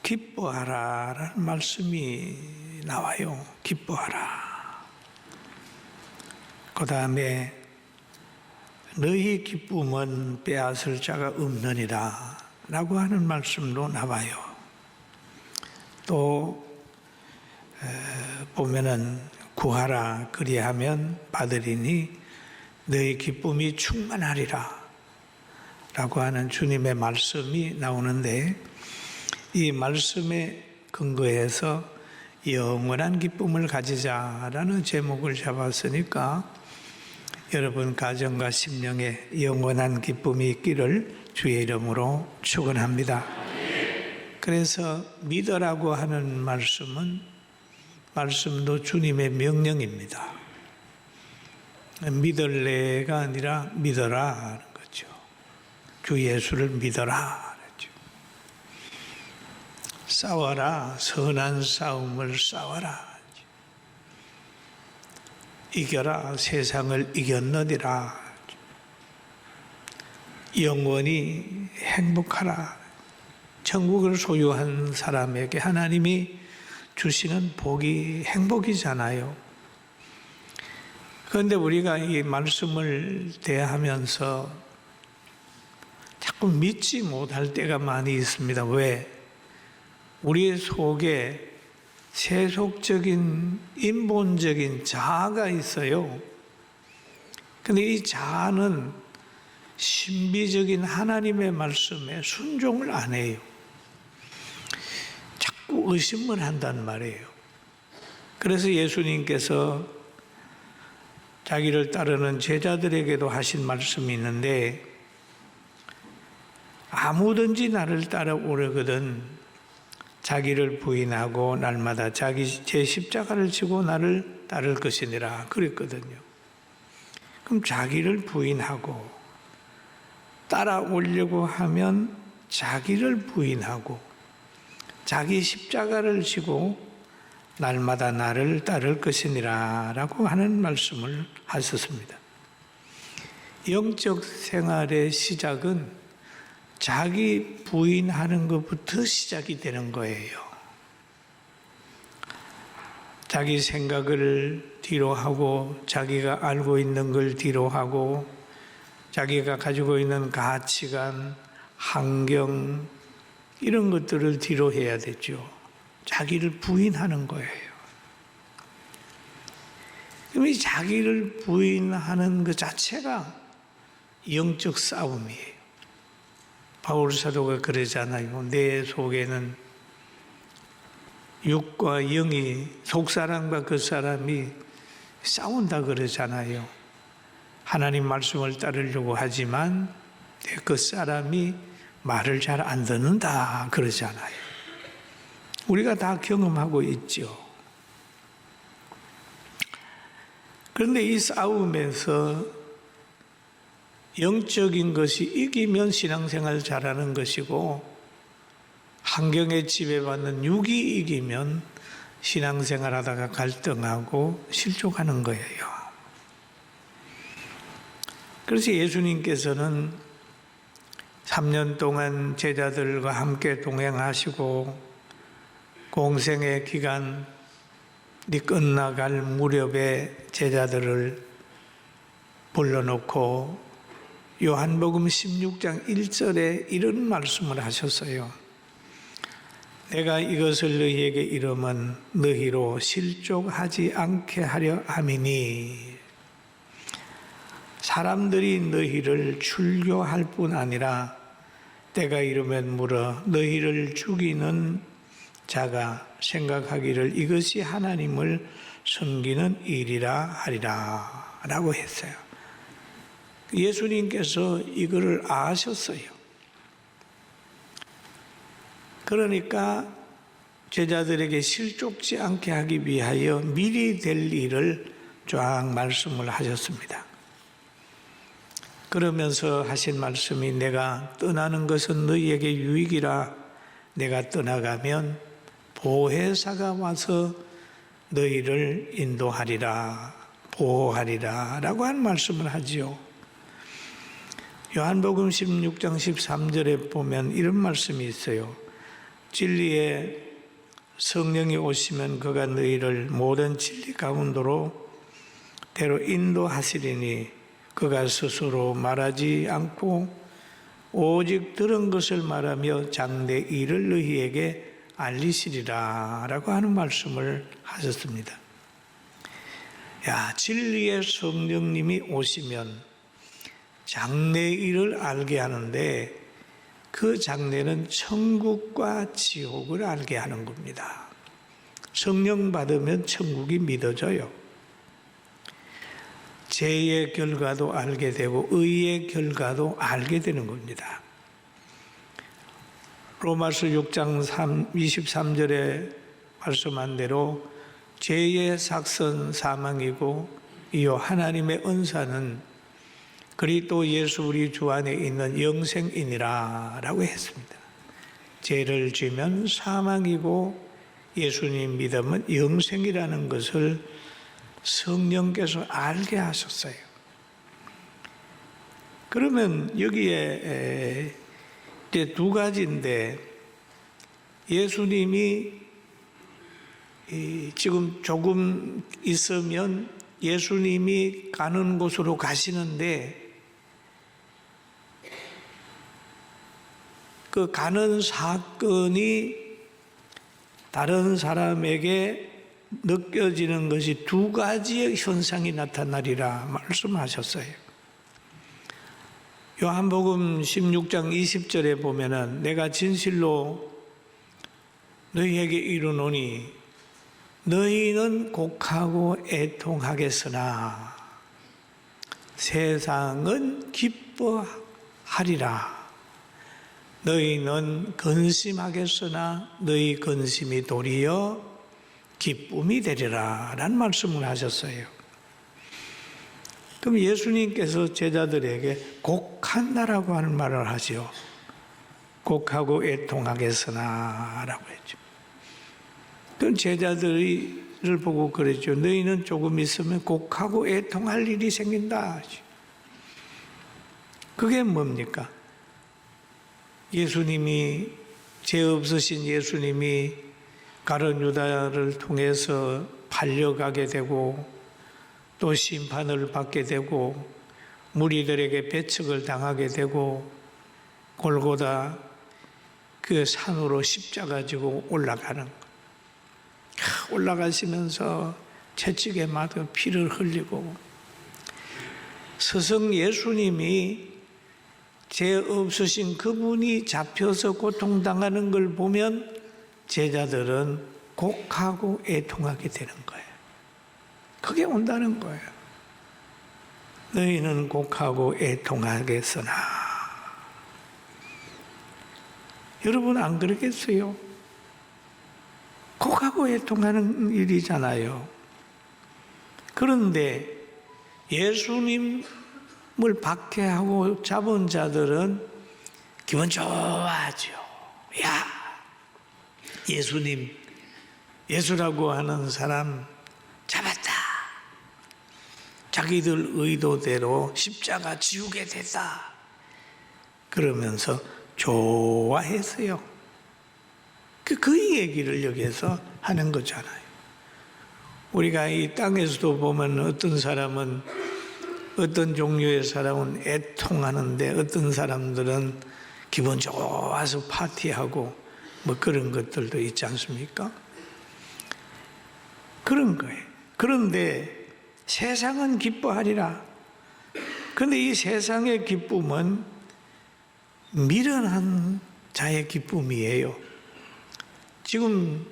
기뻐하라라는 말씀이 나와요. 기뻐하라. 그 다음에 너희 기쁨은 빼앗을 자가 없느니라 라고 하는 말씀도 나와요. 또 보면은 구하라 그리하면 받으리니 너희 기쁨이 충만하리라 라고 하는 주님의 말씀이 나오는데, 이 말씀에 근거해서 영원한 기쁨을 가지자라는 제목을 잡았으니까 여러분 가정과 심령에 영원한 기쁨이 있기를 주의 이름으로 축원합니다. 그래서 믿으라고 하는 말씀도 주님의 명령입니다. 믿을래가 아니라 믿어라 하는 거죠. 주 예수를 믿어라. 싸워라. 선한 싸움을 싸워라. 이겨라. 세상을 이겼느니라. 영원히 행복하라. 천국을 소유한 사람에게 하나님이 주시는 복이 행복이잖아요. 그런데 우리가 이 말씀을 대하면서 자꾸 믿지 못할 때가 많이 있습니다. 왜? 우리 속에 세속적인 인본적인 자아가 있어요. 근데 이 자아는 신비적인 하나님의 말씀에 순종을 안 해요. 자꾸 의심을 한단 말이에요. 그래서 예수님께서 자기를 따르는 제자들에게도 하신 말씀이 있는데, 아무든지 나를 따라오려거든 자기를 부인하고 날마다 제 십자가를 지고 나를 따를 것이니라 그랬거든요. 그럼 자기를 부인하고 따라오려고 하면 자기를 부인하고 자기 십자가를 지고 날마다 나를 따를 것이니라 라고 하는 말씀을 하셨습니다. 영적 생활의 시작은 자기 부인하는 것부터 시작이 되는 거예요. 자기 생각을 뒤로 하고 자기가 알고 있는 걸 뒤로 하고 자기가 가지고 있는 가치관, 환경 이런 것들을 뒤로 해야 되죠. 자기를 부인하는 거예요. 그럼 이 자기를 부인하는 것 자체가 영적 싸움이에요. 바울 사도가 그러잖아요. 내 속에는 육과 영이, 속사람과 겉사람이 싸운다 그러잖아요. 하나님 말씀을 따르려고 하지만 내 겉사람이 말을 잘 안 듣는다 그러잖아요. 우리가 다 경험하고 있죠. 그런데 이 싸움에서 영적인 것이 이기면 신앙생활 잘하는 것이고, 환경에 지배받는 육이 이기면 신앙생활 하다가 갈등하고 실족하는 거예요. 그래서 예수님께서는 3년 동안 제자들과 함께 동행하시고 공생의 기간이 끝나갈 무렵에 제자들을 불러놓고 요한복음 16장 1절에 이런 말씀을 하셨어요. 내가 이것을 너희에게 이름은 너희로 실족하지 않게 하려 함이니, 사람들이 너희를 출교할 뿐 아니라 때가 이르면 물어 너희를 죽이는 자가 생각하기를 이것이 하나님을 섬기는 일이라 하리라 라고 했어요. 예수님께서 이거를 아셨어요. 그러니까 제자들에게 실족지 않게 하기 위하여 미리 될 일을 쫙 말씀을 하셨습니다. 그러면서 하신 말씀이 내가 떠나는 것은 너희에게 유익이라, 내가 떠나가면 보혜사가 와서 너희를 인도하리라, 보호하리라 라고 한 말씀을 하지요. 요한복음 16장 13절에 보면 이런 말씀이 있어요. 진리의 성령이 오시면 그가 너희를 모든 진리 가운데로 대로 인도하시리니 그가 스스로 말하지 않고 오직 들은 것을 말하며 장래 일을 너희에게 알리시리라 라고 하는 말씀을 하셨습니다. 진리의 성령님이 오시면 장래 일을 알게 하는데 그 장래는 천국과 지옥을 알게 하는 겁니다. 성령 받으면 천국이 믿어져요. 죄의 결과도 알게 되고 의의 결과도 알게 되는 겁니다. 로마서 6장 23절에 말씀한 대로 죄의 삭선 사망이고 이요 하나님의 은사는 그리스도 예수 우리 주 안에 있는 영생이니라 라고 했습니다. 죄를 지면 사망이고 예수님 믿으면 영생이라는 것을 성령께서 알게 하셨어요. 그러면 여기에 이제 두 가지인데, 예수님이 지금 조금 있으면 예수님이 가는 곳으로 가시는데 그 가는 사건이 다른 사람에게 느껴지는 것이 두 가지의 현상이 나타나리라 말씀하셨어요. 요한복음 16장 20절에 보면은 내가 진실로 너희에게 이르노니 너희는 곡하고 애통하겠으나 세상은 기뻐하리라. 너희는 근심하겠으나 너희 근심이 도리어 기쁨이 되리라 라는 말씀을 하셨어요. 그럼 예수님께서 제자들에게 곡한다라고 하는 말을 하죠. 곡하고 애통하겠으나 라고 했죠. 그럼 제자들을 보고 그랬죠. 너희는 조금 있으면 곡하고 애통할 일이 생긴다. 그게 뭡니까? 예수님이, 죄 없으신 예수님이 가룟 유다를 통해서 팔려가게 되고 또 심판을 받게 되고 무리들에게 배척을 당하게 되고 골고다 그 산으로 십자가 지고 올라가는 것. 올라가시면서 채찍에 맞아 피를 흘리고 스승 예수님이 죄 없으신 그분이 잡혀서 고통당하는 걸 보면 제자들은 곡하고 애통하게 되는 거예요. 그게 온다는 거예요. 너희는 곡하고 애통하겠으나. 여러분 안 그러겠어요? 곡하고 애통하는 일이잖아요. 그런데 예수님을 박해하고 잡은 자들은 기분 좋아하죠. 야, 예수님, 예수라고 하는 사람 잡았다. 자기들 의도대로 십자가 지우게 됐다. 그러면서 좋아했어요. 그 얘기를 여기에서 하는 거잖아요. 우리가 이 땅에서도 보면 어떤 사람은, 어떤 종류의 사람은 애통하는데 어떤 사람들은 기분 좋아서 파티하고 뭐 그런 것들도 있지 않습니까? 그런 거예요. 그런데 세상은 기뻐하리라. 그런데 이 세상의 기쁨은 미련한 자의 기쁨이에요. 지금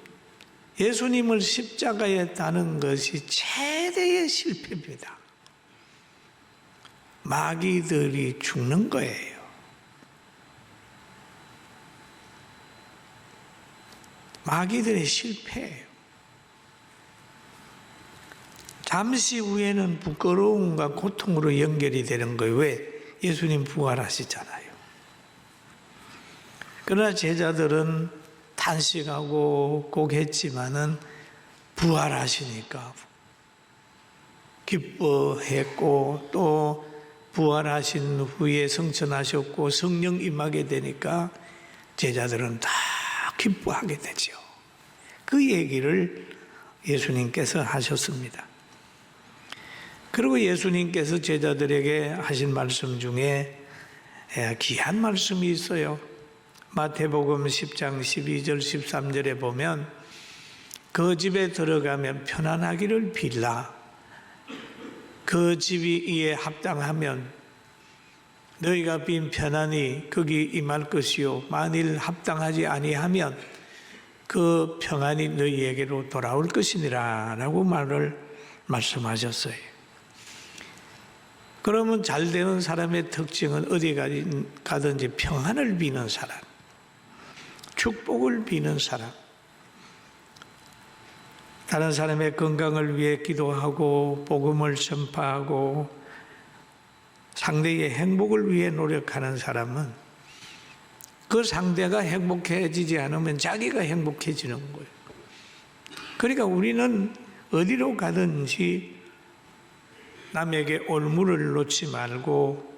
예수님을 십자가에 다는 것이 최대의 실패입니다. 마귀들이 죽는 거예요. 마귀들의 실패예요. 잠시 후에는 부끄러움과 고통으로 연결이 되는 거예요. 왜? 예수님 부활하시잖아요. 그러나 제자들은 탄식하고 곡했지만은 부활하시니까 기뻐했고 또 부활하신 후에 성천하셨고 성령 임하게 되니까 제자들은 다 기뻐하게 되죠. 그 얘기를 예수님께서 하셨습니다. 그리고 예수님께서 제자들에게 하신 말씀 중에 귀한 말씀이 있어요. 마태복음 10장 12절 13절에 보면 그 집에 들어가면 편안하기를 빌라. 그 집이 이에 합당하면 너희가 빈 편안히 거기 임할 것이요 만일 합당하지 아니하면 그 평안이 너희에게로 돌아올 것이니라 라고 말씀하셨어요. 그러면 잘 되는 사람의 특징은 어디 가든지 평안을 비는 사람, 축복을 비는 사람, 다른 사람의 건강을 위해 기도하고 복음을 전파하고 상대의 행복을 위해 노력하는 사람은 그 상대가 행복해지지 않으면 자기가 행복해지는 거예요. 그러니까 우리는 어디로 가든지 남에게 올무를 놓지 말고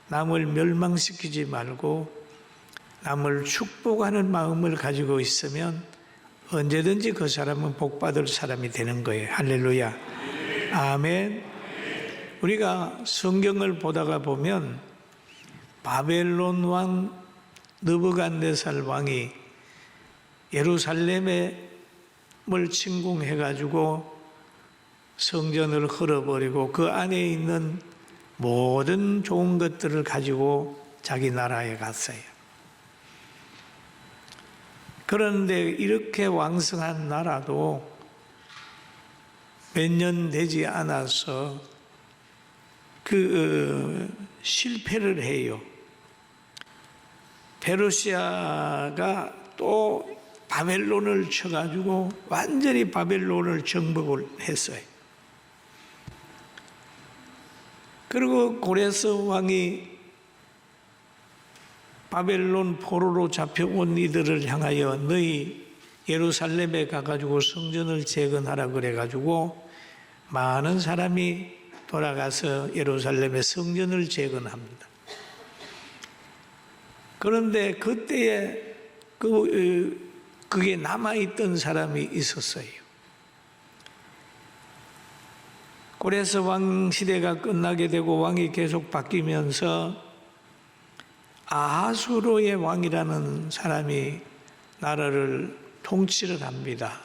남을 멸망시키지 말고 남을 축복하는 마음을 가지고 있으면 언제든지 그 사람은 복받을 사람이 되는 거예요. 할렐루야. 아멘. 우리가 성경을 보다가 보면 바벨론 왕 느부갓네살 왕이 예루살렘을 침공해가지고 성전을 헐어버리고 그 안에 있는 모든 좋은 것들을 가지고 자기 나라에 갔어요. 그런데 이렇게 왕성한 나라도 몇 년 되지 않아서 실패를 해요. 페르시아가 또 바벨론을 쳐가지고 완전히 바벨론을 정복을 했어요. 그리고 고레스 왕이 바벨론 포로로 잡혀온 이들을 향하여 너희 예루살렘에 가가지고 성전을 재건하라 그래가지고 많은 사람이 돌아가서 예루살렘의 성전을 재건합니다. 그런데 그때에 그게 남아있던 사람이 있었어요. 고레스 왕 시대가 끝나게 되고 왕이 계속 바뀌면서 아하수로의 왕이라는 사람이 나라를 통치를 합니다.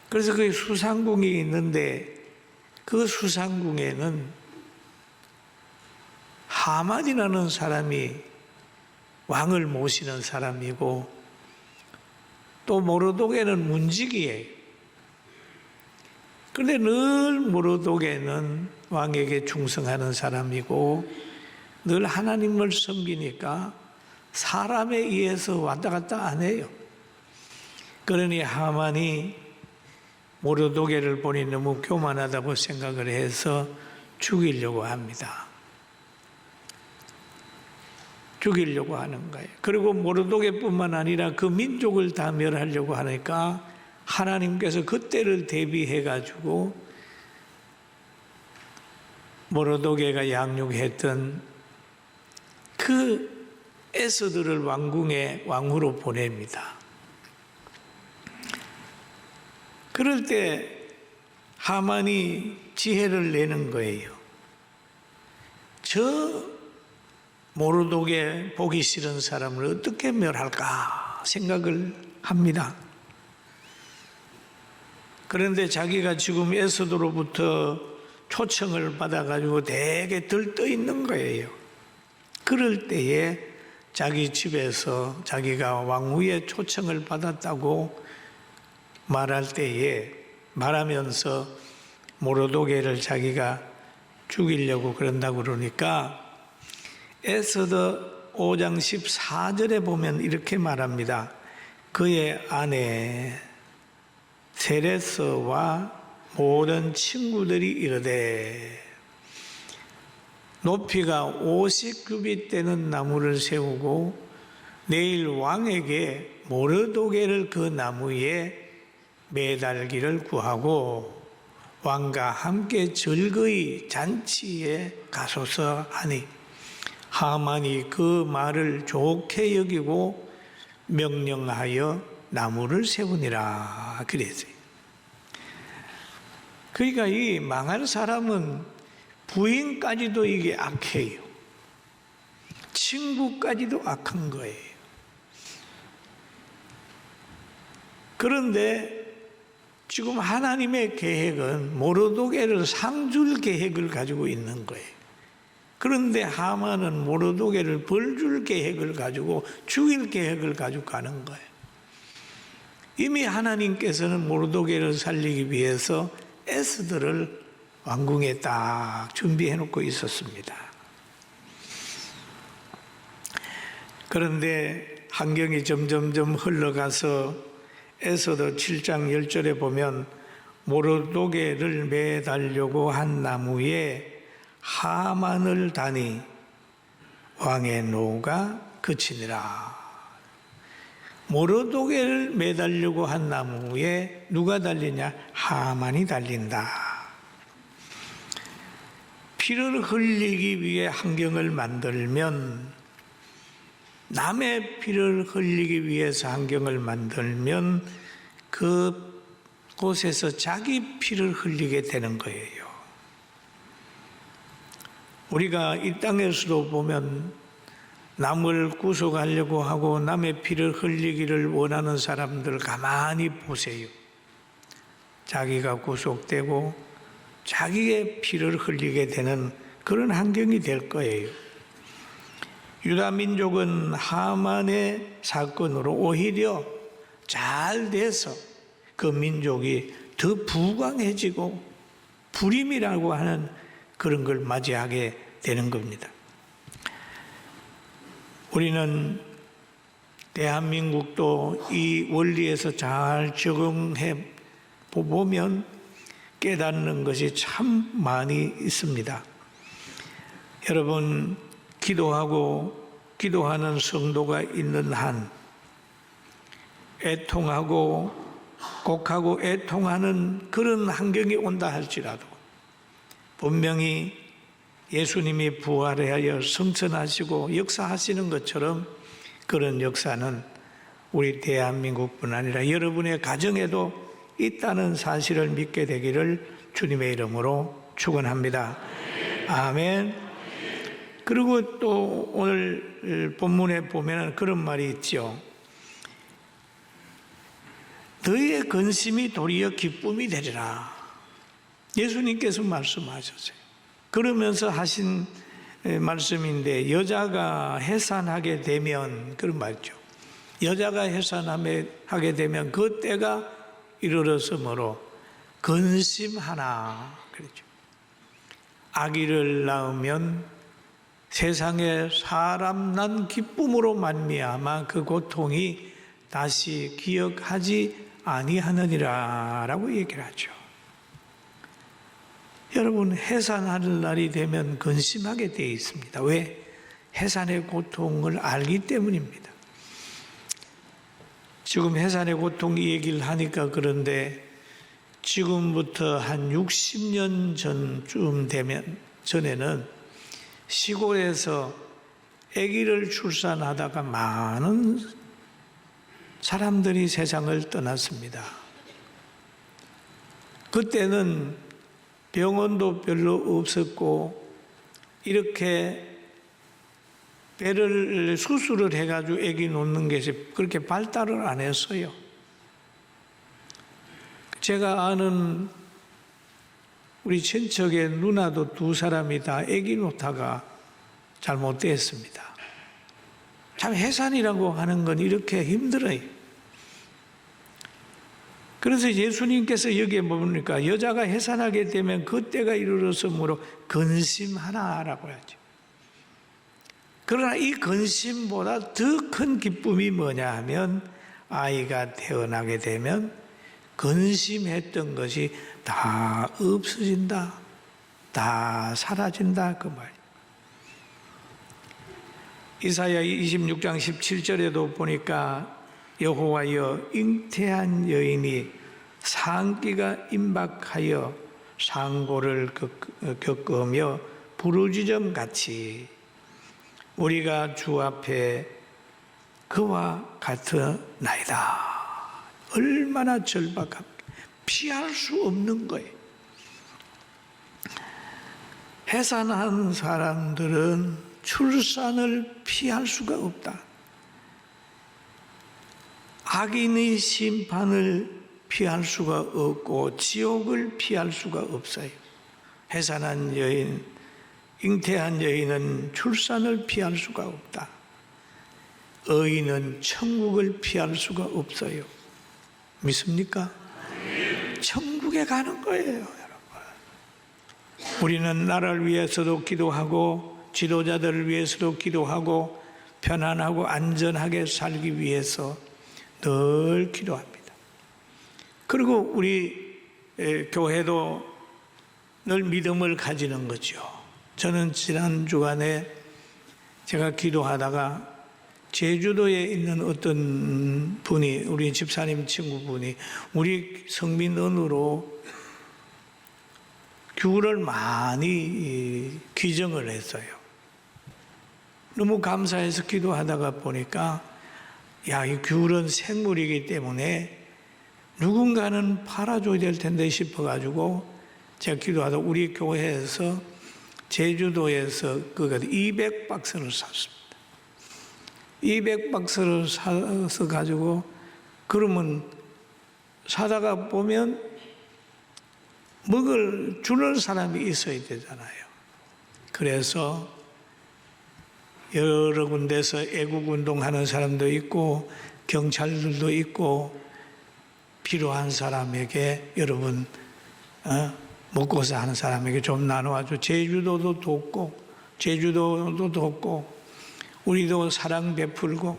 그래서 그 수상궁이 있는데 그 수상궁에는 하만이라는 사람이 왕을 모시는 사람이고 또 모르독에는 문지기예요. 그런데 늘 모르독에는 왕에게 충성하는 사람이고 늘 하나님을 섬기니까 사람에 의해서 왔다 갔다 안 해요. 그러니 하만이 모르독에를 보니 너무 교만하다고 생각을 해서 죽이려고 합니다. 죽이려고 하는 거예요. 그리고 모르독에뿐만 아니라 그 민족을 다 멸하려고 하니까 하나님께서 그때를 대비해 가지고 모르독에가 양육했던 그 에스더를 왕궁의 왕후로 보냅니다. 그럴 때 하만이 지혜를 내는 거예요. 저 모르독에 보기 싫은 사람을 어떻게 멸할까 생각을 합니다. 그런데 자기가 지금 에스더로부터 초청을 받아가지고 되게 들떠 있는 거예요. 그럴 때에 자기 집에서 자기가 왕후의 초청을 받았다고 말하면서 모르독에를 자기가 죽이려고 그런다고 그러니까 에스더 5장 14절에 보면 이렇게 말합니다. 그의 아내 세레스와 모든 친구들이 이르되 높이가 50규빗 되는 나무를 세우고 내일 왕에게 모르독에를 그 나무에 매달기를 구하고 왕과 함께 즐거이 잔치에 가소서 하니 하만이 그 말을 좋게 여기고 명령하여 나무를 세우니라 그랬어요. 그러니까 이 망할 사람은 부인까지도 이게 악해요. 친구까지도 악한 거예요. 그런데 지금 하나님의 계획은 모르도게를 상줄 계획을 가지고 있는 거예요. 그런데 하만은 모르도게를 벌줄 계획을 가지고 죽일 계획을 가지고 가는 거예요. 이미 하나님께서는 모르도게를 살리기 위해서 에스더를 왕궁에 딱 준비해 놓고 있었습니다. 그런데 환경이 점점점 흘러가서 에스더 7장 10절에 보면 모르도게를 매달려고 한 나무에 하만을 다니 왕의 노가 그치니라. 모르도게를 매달려고 한 나무에 누가 달리냐? 하만이 달린다. 피를 흘리기 위해 환경을 만들면, 남의 피를 흘리기 위해서 환경을 만들면 그곳에서 자기 피를 흘리게 되는 거예요. 우리가 이 땅에서도 보면 남을 구속하려고 하고 남의 피를 흘리기를 원하는 사람들 가만히 보세요. 자기가 구속되고 자기의 피를 흘리게 되는 그런 환경이 될 거예요. 유다 민족은 하만의 사건으로 오히려 잘 돼서 그 민족이 더 부강해지고 불임이라고 하는 그런 걸 맞이하게 되는 겁니다. 우리는 대한민국도 이 원리에서 잘 적응해 보면 깨닫는 것이 참 많이 있습니다. 여러분, 기도하는 성도가 있는 한 애통하고 곡하고 애통하는 그런 환경이 온다 할지라도 분명히 예수님이 부활하여 성천하시고 역사하시는 것처럼 그런 역사는 우리 대한민국뿐 아니라 여러분의 가정에도 있다는 사실을 믿게 되기를 주님의 이름으로 축원합니다. 아멘. 그리고 또 오늘 본문에 보면 그런 말이 있죠. 너희의 근심이 도리어 기쁨이 되리라. 예수님께서 말씀하셨어요. 그러면서 하신 말씀인데, 여자가 해산하게 되면, 그런 말이죠. 여자가 해산하게 되면 그 때가 이르렀으므로 근심하나 그랬죠. 아기를 낳으면 세상에 사람 난 기쁨으로 말미암아 그 고통이 다시 기억하지 아니하느니라 라고 얘기를 하죠. 여러분, 해산하는 날이 되면 근심하게 되어 있습니다. 왜? 해산의 고통을 알기 때문입니다. 지금 해산의 고통 얘기를 하니까 그런데 지금부터 한 60년 전쯤 되면 전에는 시골에서 아기를 출산하다가 많은 사람들이 세상을 떠났습니다. 그때는 병원도 별로 없었고 이렇게 배를 수술을 해가지고 아기 놓는 것이 그렇게 발달을 안 했어요. 제가 아는 우리 친척의 누나도 두 사람이 다 아기 놓다가 잘못됐습니다. 참 해산이라고 하는 건 이렇게 힘들어요. 그래서 예수님께서 여기에 보니까 여자가 해산하게 되면 그때가 이르렀으므로 근심하나라고 하죠. 그러나 이 근심보다 더 큰 기쁨이 뭐냐 하면 아이가 태어나게 되면 근심했던 것이 다 없어진다, 다 사라진다 그 말이에요. 이사야 26장 17절에도 보니까 여호와여 잉태한 여인이 상기가 임박하여 상고를 겪으며 부르짖음 같이 우리가 주 앞에 그와 같으나이다. 얼마나 절박합니까? 피할 수 없는 거예요. 해산한 사람들은 출산을 피할 수가 없다. 악인의 심판을 피할 수가 없고 지옥을 피할 수가 없어요. 해산한 여인, 잉태한 여인은 출산을 피할 수가 없다. 의인은 천국을 피할 수가 없어요. 믿습니까? 천국에 가는 거예요, 여러분. 우리는 나라를 위해서도 기도하고 지도자들을 위해서도 기도하고 편안하고 안전하게 살기 위해서 늘 기도합니다. 그리고 우리 교회도 늘 믿음을 가지는 거죠. 저는 지난 주간에 제가 기도하다가 제주도에 있는 어떤 분이, 우리 집사님 친구분이 우리 성민언으로 귤을 많이 기증을 했어요. 너무 감사해서 기도하다가 보니까 야, 이 귤은 생물이기 때문에 누군가는 팔아줘야 될 텐데 싶어가지고 제가 기도하다 우리 교회에서 제주도에서 200박스를 샀습니다. 200박스를 사서 가지고, 그러면 사다가 보면 주는 사람이 있어야 되잖아요. 그래서 여러 군데서 애국운동하는 사람도 있고 경찰들도 있고 필요한 사람에게 여러분 먹고 사는 사람에게 좀 나눠가지고 제주도도 돕고 우리도 사랑 베풀고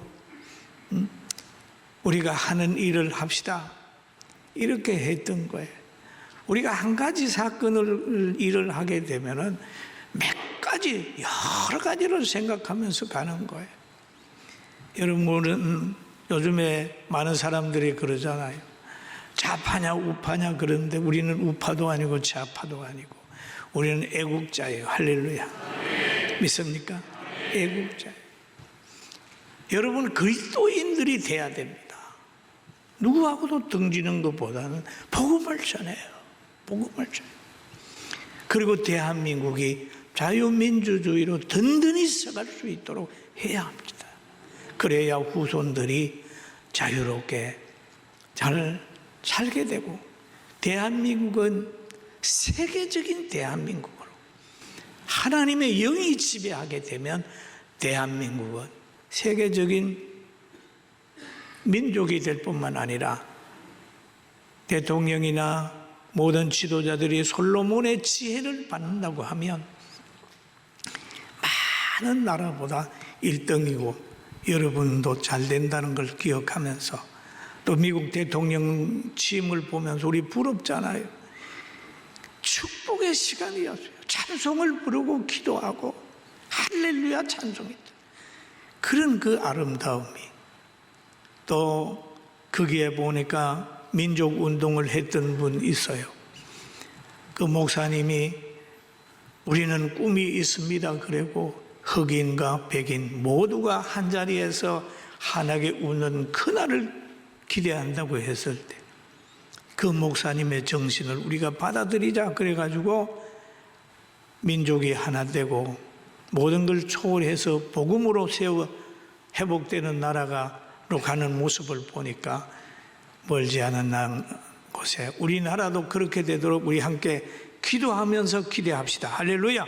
우리가 하는 일을 합시다. 이렇게 했던 거예요. 우리가 한 가지 일을 하게 되면은 몇 가지, 여러 가지를 생각하면서 가는 거예요. 여러분은 요즘에 많은 사람들이 그러잖아요. 좌파냐 우파냐 그런데 우리는 우파도 아니고 좌파도 아니고 우리는 애국자예요. 할렐루야. 믿습니까? 애국자예요. 여러분 그리스도인들이 돼야 됩니다. 누구하고도 등지는 것보다는 복음을 전해요. 복음을 전해요. 그리고 대한민국이 자유민주주의로 든든히 서갈 수 있도록 해야 합니다. 그래야 후손들이 자유롭게 잘 살게 되고 대한민국은 세계적인 대한민국으로 하나님의 영이 지배하게 되면 대한민국은 세계적인 민족이 될 뿐만 아니라 대통령이나 모든 지도자들이 솔로몬의 지혜를 받는다고 하면 많은 나라보다 1등이고 여러분도 잘 된다는 걸 기억하면서 또 미국 대통령 취임을 보면서 우리 부럽잖아요. 축복의 시간이었어요. 찬송을 부르고 기도하고 할렐루야 찬송했죠. 그런 그 아름다움이 또 거기에 보니까 민족운동을 했던 분 있어요. 그 목사님이 우리는 꿈이 있습니다. 그리고 흑인과 백인 모두가 한자리에서 환하게 웃는 그날을 기대한다고 했을 때 그 목사님의 정신을 우리가 받아들이자 그래가지고 민족이 하나 되고 모든 걸 초월해서 복음으로 회복되는 나라로 가는 모습을 보니까 멀지 않은 곳에 우리나라도 그렇게 되도록 우리 함께 기도하면서 기대합시다. 할렐루야.